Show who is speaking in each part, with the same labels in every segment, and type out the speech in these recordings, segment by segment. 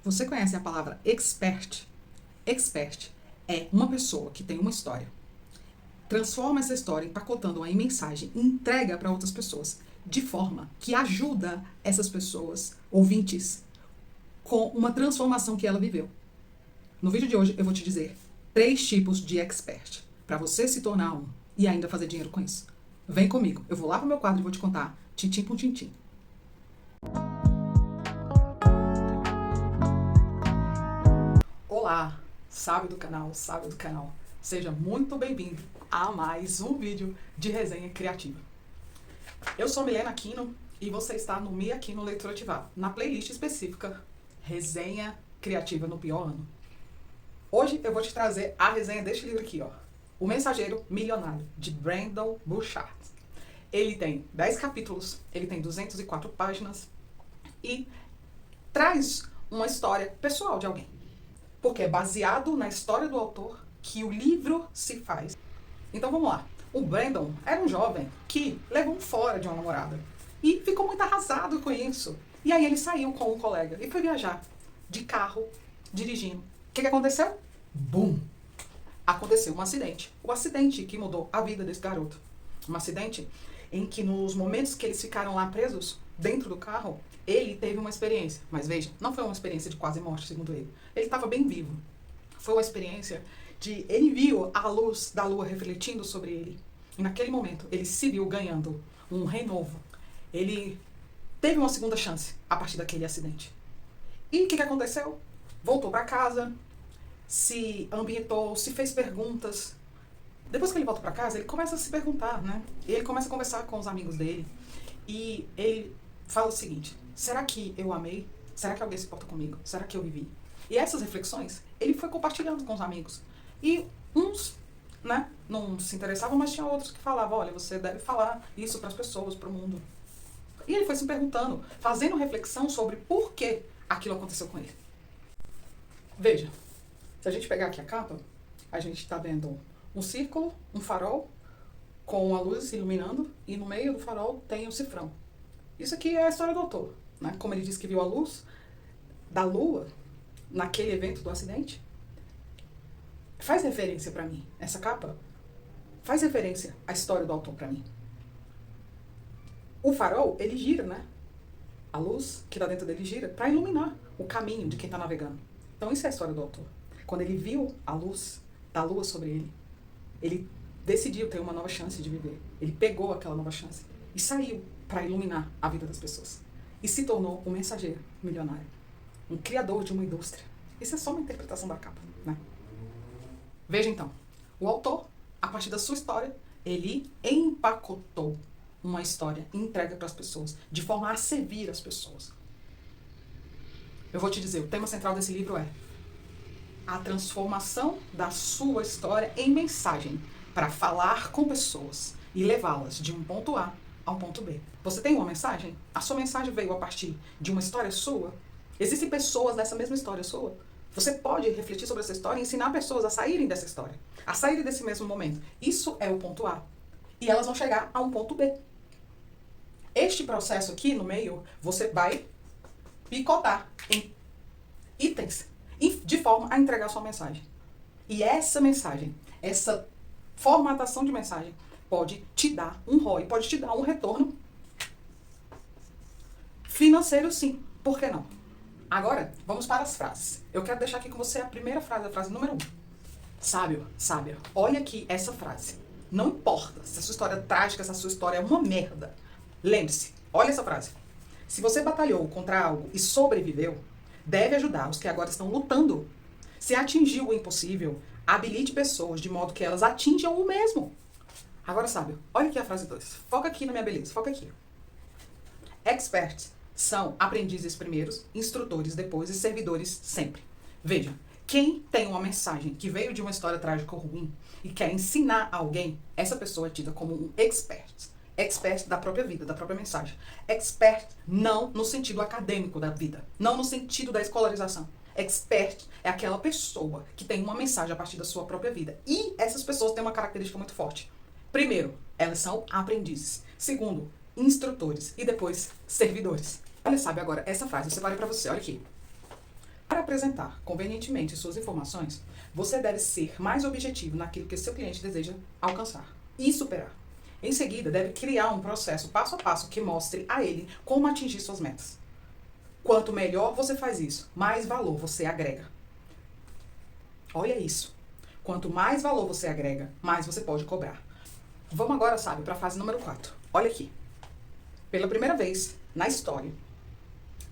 Speaker 1: Você conhece a palavra expert? Expert é uma pessoa que tem uma história, transforma essa história empacotando-a em mensagem e entrega para outras pessoas, de forma que ajuda essas pessoas, ouvintes, com uma transformação que ela viveu. No vídeo de hoje eu vou te dizer 3 tipos de expert, para você se tornar um e ainda fazer dinheiro com isso. Vem comigo, eu vou lá pro meu quadro e vou te contar tintim por tintim. Olá, sábio do canal, sábio do canal. Seja muito bem-vindo a mais um vídeo de resenha criativa. Eu sou Milena Aquino e você está no Me Aquino Leitura Ativada, na playlist específica Resenha Criativa no Pior Ano. Hoje eu vou te trazer a resenha deste livro aqui, ó, O Mensageiro Milionário, de Brendon Burchard. Ele tem 10 capítulos, ele tem 204 páginas e traz uma história pessoal de alguém. Porque é baseado na história do autor que o livro se faz. Então vamos lá. O Brendon era um jovem que levou um fora de uma namorada e ficou muito arrasado com isso. E aí ele saiu com um colega e foi viajar de carro, dirigindo. O que aconteceu? Bum! Aconteceu um acidente. O acidente que mudou a vida desse garoto. Um acidente em que nos momentos que eles ficaram lá presos dentro do carro, ele teve uma experiência. Mas veja, não foi uma experiência de quase morte, segundo ele. Ele estava bem vivo. Foi uma experiência de... Ele viu a luz da lua refletindo sobre ele. E naquele momento, ele se viu ganhando um renovo. Ele teve uma segunda chance a partir daquele acidente. E o que aconteceu? Voltou para casa, se ambientou, se fez perguntas. Depois que ele volta para casa, ele começa a se perguntar, né? Ele começa a conversar com os amigos dele. E ele fala o seguinte: será que eu amei? Será que alguém se importa comigo? Será que eu vivi? E essas reflexões, ele foi compartilhando com os amigos. E uns, né, não se interessavam, mas tinha outros que falavam: olha, você deve falar isso para as pessoas, para o mundo. E ele foi se perguntando, fazendo reflexão sobre por que aquilo aconteceu com ele. Veja, se a gente pegar aqui a capa, a gente está vendo um círculo, um farol, com a luz iluminando, e no meio do farol tem o cifrão. Isso aqui é a história do autor, né? Como ele disse que viu a luz da lua naquele evento do acidente, faz referência para mim. Essa capa faz referência à história do autor para mim. O farol, ele gira, né? A luz que está dentro dele gira para iluminar o caminho de quem está navegando. Então isso é a história do autor. Quando ele viu a luz da lua sobre ele, ele decidiu ter uma nova chance de viver. Ele pegou aquela nova chance e saiu para iluminar a vida das pessoas. E se tornou um mensageiro milionário. Um criador de uma indústria. Isso é só uma interpretação da capa, né? Veja então. O autor, a partir da sua história, ele empacotou uma história e entrega para as pessoas, de forma a servir as pessoas. Eu vou te dizer, o tema central desse livro é a transformação da sua história em mensagem para falar com pessoas e levá-las de um ponto A a um ponto B. Você tem uma mensagem? A sua mensagem veio a partir de uma história sua? Existem pessoas dessa mesma história sua? Você pode refletir sobre essa história e ensinar pessoas a saírem dessa história, a saírem desse mesmo momento. Isso é o ponto A. E elas vão chegar a um ponto B. Este processo aqui no meio, você vai picotar em itens de forma a entregar a sua mensagem. E essa mensagem, essa formatação de mensagem pode te dar um ROI, pode te dar um retorno financeiro, sim. Por que não? Agora, vamos para as frases. Eu quero deixar aqui com você a primeira frase, a frase número 1. Sábio, sábia, olha aqui essa frase. Não importa se a sua história é trágica, se a sua história é uma merda. Lembre-se, olha essa frase. Se você batalhou contra algo e sobreviveu, deve ajudar os que agora estão lutando. Se atingiu o impossível, habilite pessoas de modo que elas atinjam o mesmo. Agora, sábio, olha aqui a frase 2. Foca aqui na minha beleza, foca aqui. Experts são aprendizes primeiros, instrutores depois e servidores sempre. Veja, quem tem uma mensagem que veio de uma história trágica ou ruim e quer ensinar a alguém, essa pessoa é tida como um expert. Expert da própria vida, da própria mensagem. Expert não no sentido acadêmico da vida, não no sentido da escolarização. Expert é aquela pessoa que tem uma mensagem a partir da sua própria vida. E essas pessoas têm uma característica muito forte. Primeiro, elas são aprendizes. Segundo, instrutores. E depois, servidores. Olha, sabe agora, essa frase, eu separei pra você, olha aqui. Para apresentar convenientemente suas informações, você deve ser mais objetivo naquilo que seu cliente deseja alcançar e superar. Em seguida, deve criar um processo passo a passo que mostre a ele como atingir suas metas. Quanto melhor você faz isso, mais valor você agrega. Olha isso. Quanto mais valor você agrega, mais você pode cobrar. Vamos agora, sabe, para a fase número 4. Olha aqui. Pela primeira vez na história,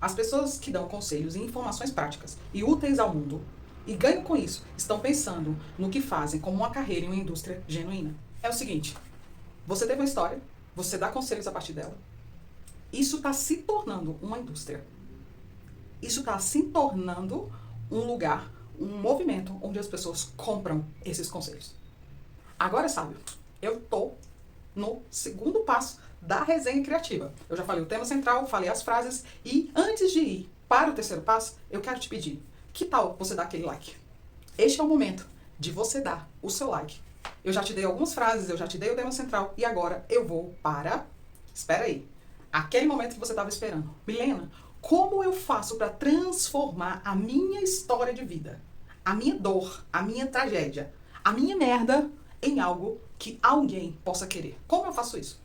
Speaker 1: as pessoas que dão conselhos e informações práticas e úteis ao mundo e ganham com isso, estão pensando no que fazem como uma carreira em uma indústria genuína. É o seguinte, você teve uma história, você dá conselhos a partir dela. Isso está se tornando uma indústria. Isso está se tornando um lugar, um movimento onde as pessoas compram esses conselhos. Agora, sabe, eu tô no segundo passo da resenha criativa. Eu já falei o tema central, falei as frases e antes de ir para o terceiro passo, eu quero te pedir, que tal você dar aquele like? Este é o momento de você dar o seu like. Eu já te dei algumas frases, eu já te dei o tema central e agora eu vou para... Espera aí. Aquele momento que você estava esperando. Milena, como eu faço para transformar a minha história de vida, a minha dor, a minha tragédia, a minha merda em algo que alguém possa querer? Como eu faço isso?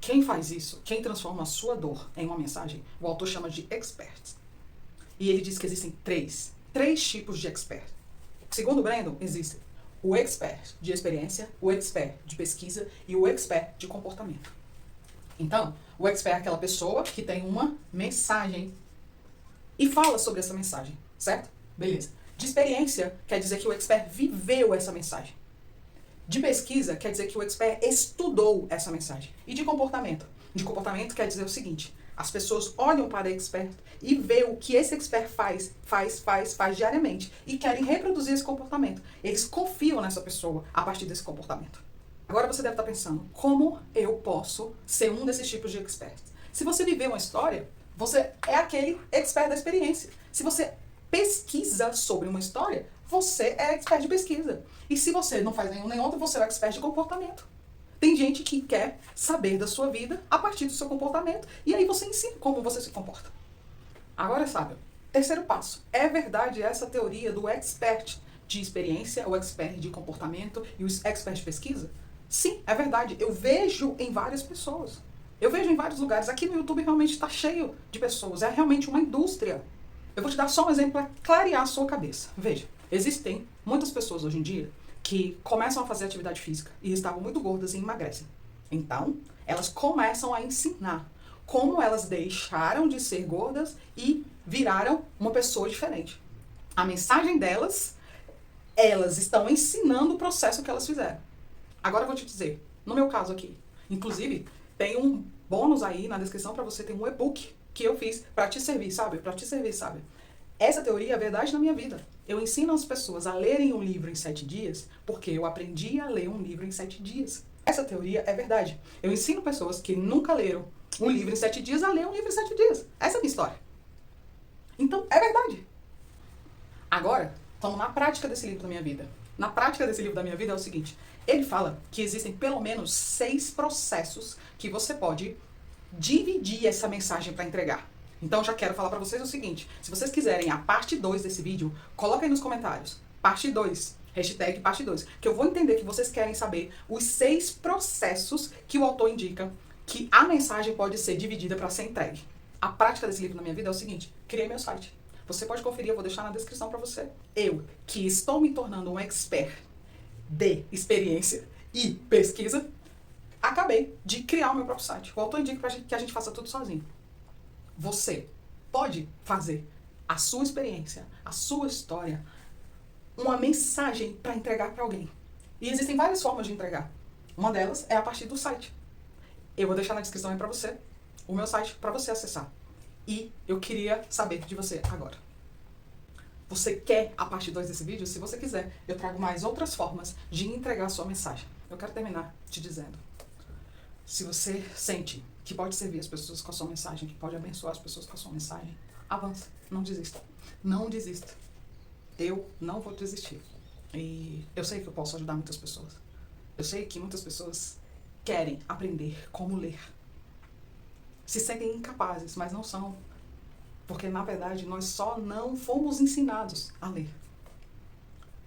Speaker 1: Quem faz isso, quem transforma a sua dor em uma mensagem, o autor chama de experts. E ele diz que existem três tipos de expert. Segundo Brandon, existe o expert de experiência, o expert de pesquisa e o expert de comportamento. Então, o expert é aquela pessoa que tem uma mensagem e fala sobre essa mensagem, certo? Beleza. De experiência, quer dizer que o expert viveu essa mensagem. De pesquisa, quer dizer que o expert estudou essa mensagem. E de comportamento? De comportamento quer dizer o seguinte, as pessoas olham para o expert e vê o que esse expert faz diariamente e querem reproduzir esse comportamento. Eles confiam nessa pessoa a partir desse comportamento. Agora você deve estar pensando, como eu posso ser um desses tipos de experts? Se você viveu uma história, você é aquele expert da experiência. Se você pesquisa sobre uma história, você é expert de pesquisa. E se você não faz nenhum nem outro, você é expert de comportamento. Tem gente que quer saber da sua vida a partir do seu comportamento. E aí você ensina como você se comporta. Agora, sabe, terceiro passo. É verdade essa teoria do expert de experiência, o expert de comportamento e o expert de pesquisa? Sim, é verdade. Eu vejo em várias pessoas. Eu vejo em vários lugares. Aqui no YouTube realmente está cheio de pessoas. É realmente uma indústria. Eu vou te dar só um exemplo para clarear a sua cabeça. Veja, existem muitas pessoas hoje em dia que começam a fazer atividade física e estavam muito gordas e emagrecem. Então, elas começam a ensinar como elas deixaram de ser gordas e viraram uma pessoa diferente. A mensagem delas, elas estão ensinando o processo que elas fizeram. Agora eu vou te dizer, no meu caso aqui, inclusive, tem um bônus aí na descrição para você, tem um e-book que eu fiz para te servir, sabe? Para te servir, sabe? Essa teoria é verdade na minha vida. Eu ensino as pessoas a lerem um livro em 7 dias porque eu aprendi a ler um livro em 7 dias. Essa teoria é verdade. Eu ensino pessoas que nunca leram um livro em 7 dias a ler um livro em 7 dias. Essa é a minha história. Então, é verdade. Agora, estamos na prática desse livro da minha vida. Na prática desse livro da minha vida é o seguinte. Ele fala que existem pelo menos 6 processos que você pode dividir essa mensagem para entregar. Então, já quero falar para vocês o seguinte. Se vocês quiserem a parte 2 desse vídeo, coloquem aí nos comentários. Parte 2. Hashtag parte 2. Que eu vou entender que vocês querem saber os 6 processos que o autor indica que a mensagem pode ser dividida para ser entregue. A prática desse livro na minha vida é o seguinte. Criei meu site. Você pode conferir, eu vou deixar na descrição para você. Eu, que estou me tornando um expert de experiência e pesquisa, acabei de criar o meu próprio site. O autor indica que a gente faça tudo sozinho. Você pode fazer a sua experiência, a sua história, uma mensagem para entregar para alguém. E existem várias formas de entregar. Uma delas é a partir do site. Eu vou deixar na descrição aí para você, o meu site, para você acessar. E eu queria saber de você agora. Você quer a parte 2 desse vídeo? Se você quiser, eu trago mais outras formas de entregar a sua mensagem. Eu quero terminar te dizendo. Se você sente que pode servir as pessoas com a sua mensagem, que pode abençoar as pessoas com a sua mensagem, avança, não desista. Não desista. Eu não vou desistir. E eu sei que eu posso ajudar muitas pessoas. Eu sei que muitas pessoas querem aprender como ler. Se sentem incapazes, mas não são. Porque, na verdade, nós só não fomos ensinados a ler.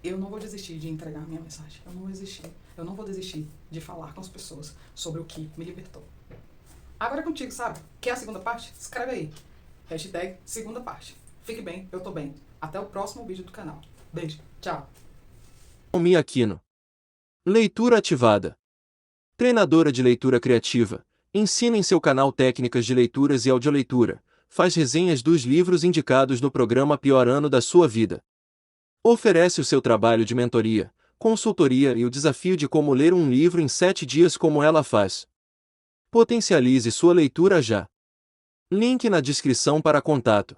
Speaker 1: Eu não vou desistir de entregar a minha mensagem. Eu não vou desistir. Eu não vou desistir de falar com as pessoas sobre o que me libertou. Agora é contigo, sabe? Quer a segunda parte? Escreve aí. Hashtag segunda parte. Fique bem, eu tô bem. Até o próximo vídeo do canal. Beijo. Tchau.
Speaker 2: Naomi Aquino. Leitura ativada. Treinadora de leitura criativa. Ensina em seu canal técnicas de leituras e audioleitura. Faz resenhas dos livros indicados no programa Pior Ano da Sua Vida. Oferece o seu trabalho de mentoria, consultoria e o desafio de como ler um livro em 7 dias como ela faz. Potencialize sua leitura já. Link na descrição para contato.